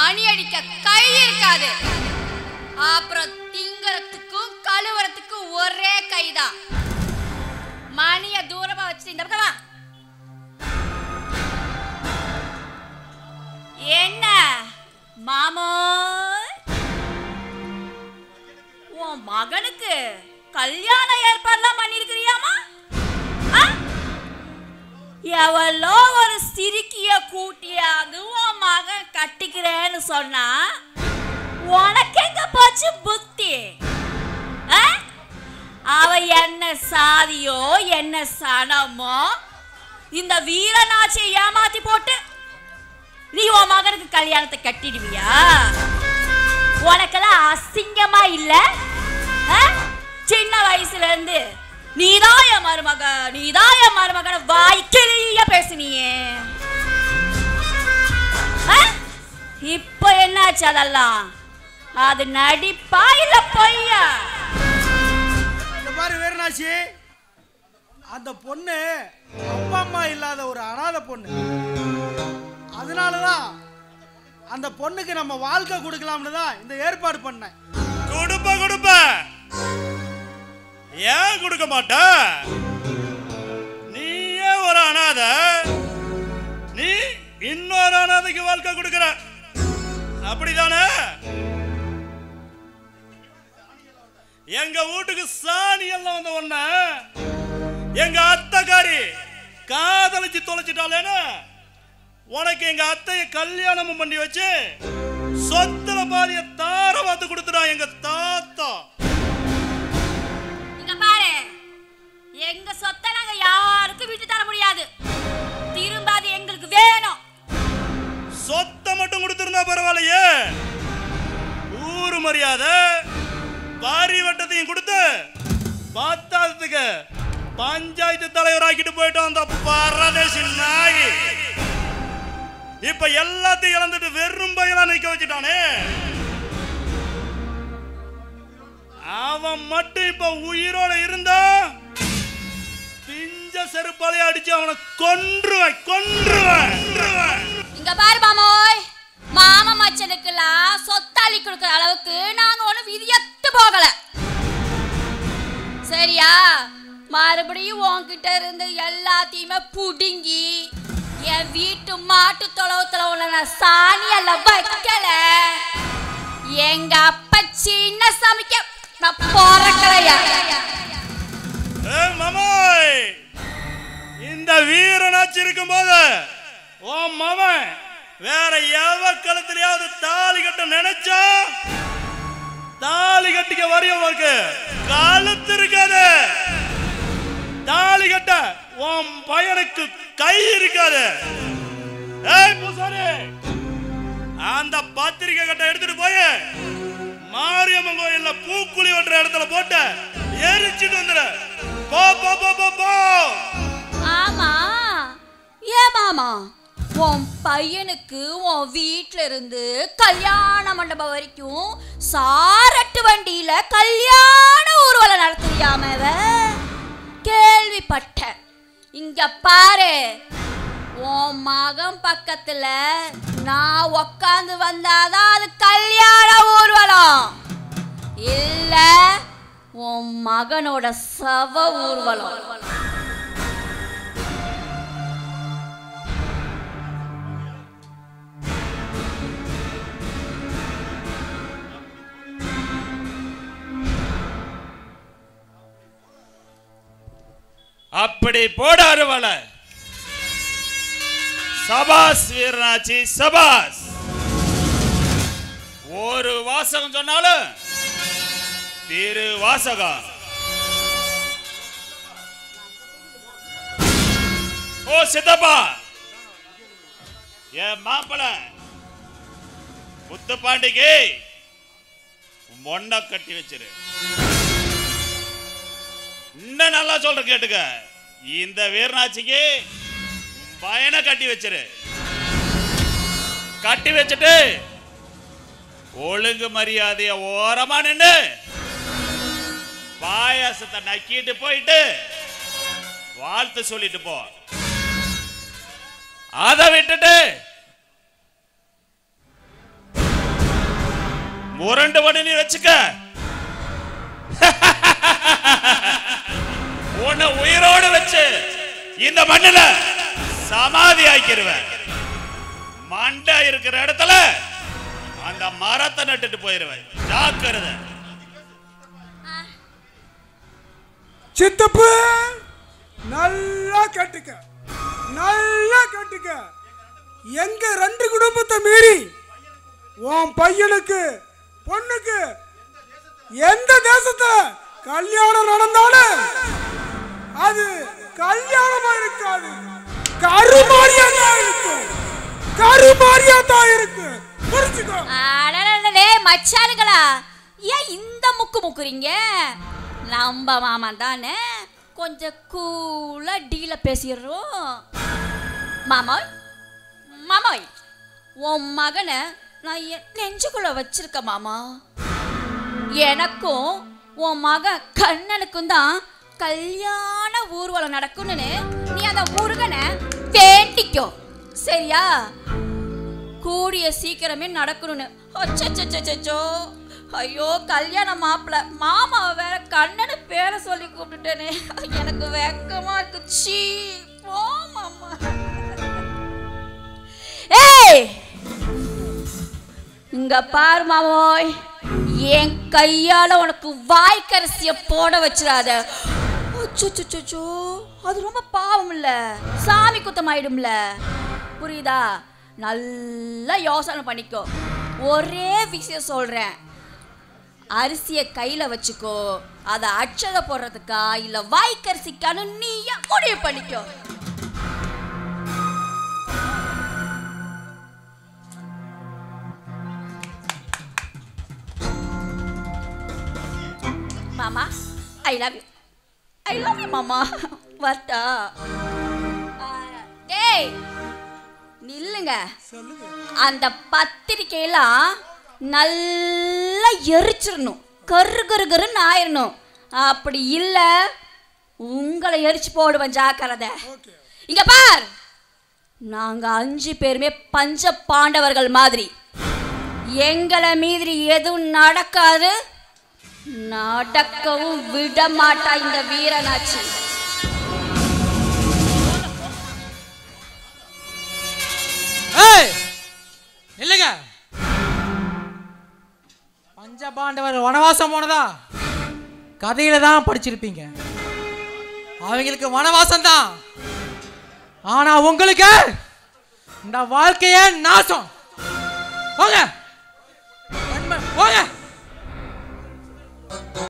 மணி அடிக்க கை இருக்காது. அப்புறம் திங்கறதுக்கும் கழுவுறதுக்கும் ஒரே கைதான். மணிய தூரமா வச்சுட்டு இந்த பக்கம் வா. என்ன மாமோ, உன் மகனுக்கு கல்யாண ஏற்பாடுலாம் பண்ணிருக்கிறியாமா? எவ்வளோ ஒரு சிரிக்கிய கூட்டியாவது உன் மகன் கட்டிக்கிறேன்னு சொன்னா உனக்கு எங்க போச்சு புத்தி? அவ என்ன சாதியோ என்ன சனமோ இந்த வீரனாச்சியை ஏமாத்தி போட்டு நீ உன் மகனுக்கு கல்யாணத்தை கட்டிடுவியா? உனக்கெல்லாம் அசிங்கமா இல்ல? சின்ன வயசுல இருந்து நீதான் என் மருமகன வாய்க்கிளிய பேசுனியே. இப்ப என்னாச்சு? அதெல்லாம் அது நடிப்பா இல்ல பொய்யா? பாரு வீரனாச்சி, அந்த பொண்ணு அப்பா அம்மா இல்லாத ஒரு அனாதை பொண்ணு. அதனாலதான் அந்த பொண்ணுக்கு நம்ம வாழ்க்கை கொடுக்கலாம்னு தான் இந்த ஏற்பாடு பண்ணேன். கொடுப்ப ஏன் கொடுக்க மாட்ட? நீயே ஒரு அனாதை, நீ இன்னொரு அனாதைக்கு வாழ்க்கை கொடுக்கிற, அப்படிதானே? எங்க வீட்டுக்கு சாணி எல்லாம் வந்த உடனே எங்க அத்தைக்காரி காதலிச்சு தொலைச்சிட்டாலேன்னு உனக்கு எங்க அத்தைய கல்யாணமும் பண்ணி வச்சு சொத்துல பாதிய தார பார்த்து கொடுத்துடா எங்க தாத்தா. இங்க பாரு, எங்க சொத்தை நாங்க யாருக்கும் விட்டு தர முடியாது. திரும்ப அது எங்களுக்கு வேணும். சொத்தை மட்டும் கொடுத்திருந்தா பரவாயில்லையே, ஊரு மரியாதை வாரி வட்டத்தையும் கொடுத்து பத்தாததுக்கு பஞ்சாயத்து தலைவர் ஆக்கிட்டு போயிட்டோம் அந்த பரதேசி நாய். இப்ப எல்லாத்தையும் இழந்துட்டு வெறும் பையலா நிக்க வச்சுட்டானே. அவன் மட்டும் இப்ப உயிரோட இருந்தா பிஞ்ச செருப்பாலே அடிச்சு அவனை கொன்றுவேன். இங்க பாரு மாமோய், மாமா மச்சனுக்குலாம் சொத்தாளி கொடுக்கிற அளவுக்கு நாங்க ஒன்னும் விதியத்து போகல, சரியா? மறுபடியும் உன்கிட்ட இருந்து எல்லாத்தையுமே புடுங்கி என் வீட்டு மாட்டு தொலைவுல உள்ள சாணி எல்லாம் வைக்கல. எங்க அப்பா சின்ன சமைக்க நான் போறக்கலையா? மாமாய், இந்த வீரனாச்சி இருக்கும் போது உன் மாமன் வேற எவ கழுத்திலையாவது தாலி கட்ட நினைச்சா தாலி கட்டிக்க வரையவருக்கு கழுத்து இருக்காது. தாலி கட்ட உன் பையனுக்கு கை இருக்காது. அந்த பத்திரிக்கை கட்ட எடுத்துட்டு போய் மாரியம்மன் கோயில்ல பூக்குழி ஒன்ற இடத்துல போட்டு எரிச்சிட்டு வந்துடு. போ போ போ போ போ. ஆமா, ஏ மாமா, உன் பையனுக்கு உன் வீட்டுல இருந்து கல்யாண மண்டபம் வரைக்கும் சாரட்டு வண்டியில கல்யாண ஊர்வலம் நடத்துறியாம கேள்விப்பட்ட. இங்க பாரு, உன் மகன் பக்கத்துல நான் உக்காந்து வந்தாதான் அது கல்யாண ஊர்வலம், இல்ல உன் மகனோட சவ ஊர்வலம். அப்படி போடாரு வள. சபாஸ் வீரனாச்சி, சபாஸ். ஒரு வாசகம் சொன்னாலும் திரு வாசகம். ஓ சித்தப்பா, என் மாப்பிள முத்துப்பாண்டிக்கு மொண்ண கட்டி வச்சிரு. இன்னும் நல்லா சொல்ற கேட்டுக்க, இந்த வீரனாச்சிக்கு பயனை கட்டி வச்சிரு. கட்டி வச்சுட்டு ஒழுங்கு மரியாதைய ஓரமா நின்று பாயாசத்தை நக்கிட்டு போயிட்டு வாழ்த்து சொல்லிட்டு போ. அதை விட்டுட்டு முரண்டு பண்ணி நீ வச்சுக்க. உன்னை உயிரோடு வச்சு இந்த மண்ணில சமாதி ஆக்கிடுவேன். மண்டை இருக்கிற இடத்துல அந்த மரத்தை நட்டுட்டு போயிருவேன். ஜாக்கிரதை. சித்தப்பு நல்லா கேட்டுக்க, நல்லா கேட்டுக்க. எங்க 2 குடும்பத்தை மீறி உன் பையனுக்கு பொண்ணுக்கு எந்த தேசத்துல கல்யாணம் நடந்தாலும் அது கல்யாணமா இருக்காது, கருமாரியா தான் இருக்கும், கருமாரியா தான் இருக்கு. புரிஞ்சுக்கோ. மச்சானுங்களா, ஏன் இந்த முக்கு முக்குறீங்க? நம்ம மாமன் தானே, கொஞ்சம் கூலா டீல பேசிடுறோம். மாமாய் மாமாய், உன் மகனை நான் நெஞ்சுக்குள்ள வச்சிருக்க மாமா. எனக்கும் உன் மகன் கண்ணனுக்கும் தான் கல்யாண ஊர்வலம் நடக்கும்னு நீ அந்த முருகனை வேண்டிக்கோ, சரியா? கூடிய சீக்கிரமே நடக்கணும்னு. அச்சோ, ஐயோ கல்யாண மாப்பிள்ள மாமாவை வேற கண்ணனு பேரை சொல்லி கூப்பிட்டுட்டேனே, எனக்கு வெக்கமா இருக்கு. சீ போ மாமா. ஏய் இங்க பாரு மாமோய், என் கையால உனக்கு வாய்க்கரிசிய போட வச்சிடாத. அச்சோ, அது ரொம்ப பாவம் இல்ல, சாமி குத்தம் ஆயிடும்ல, புரியுதா? நல்லா யோசனை பண்ணிக்கோ. ஒரே விஷயம் சொல்றேன், அரிசியை கையில வச்சுக்கோ. அதை அச்சதை போடுறதுக்கா இல்ல வாய்க்கரிசிக்கான்னு நீயா முடிவு பண்ணிக்கோ. மாமா, ஐ லவ் யூ மாமா. வரட்டா? டேய் நில்லுங்க. அந்த பத்திரிக்கையெல்லாம் நல்லா எரிச்சிடணும், கருன்னு ஆயிடணும். அப்படி இல்ல உங்களை எரிச்சு போடுவேன், ஜாக்கிரதை. இங்க பார், நாங்க 5 பேருமே பஞ்ச பாண்டவர்கள் மாதிரி. எங்களை மீறி எதுவும் நடக்காது, நடக்கவும் விட மாட்டா இந்த வீரனாச்சி. இல்லைங்க, பஞ்சபாண்டவர் வனவாசம் போனதா கதையில தான் படிச்சிருப்பீங்க. அவங்களுக்கு வனவாசம் தான், ஆனா உங்களுக்கு இந்த வாழ்க்கைய நாசம். போங்க போங்க.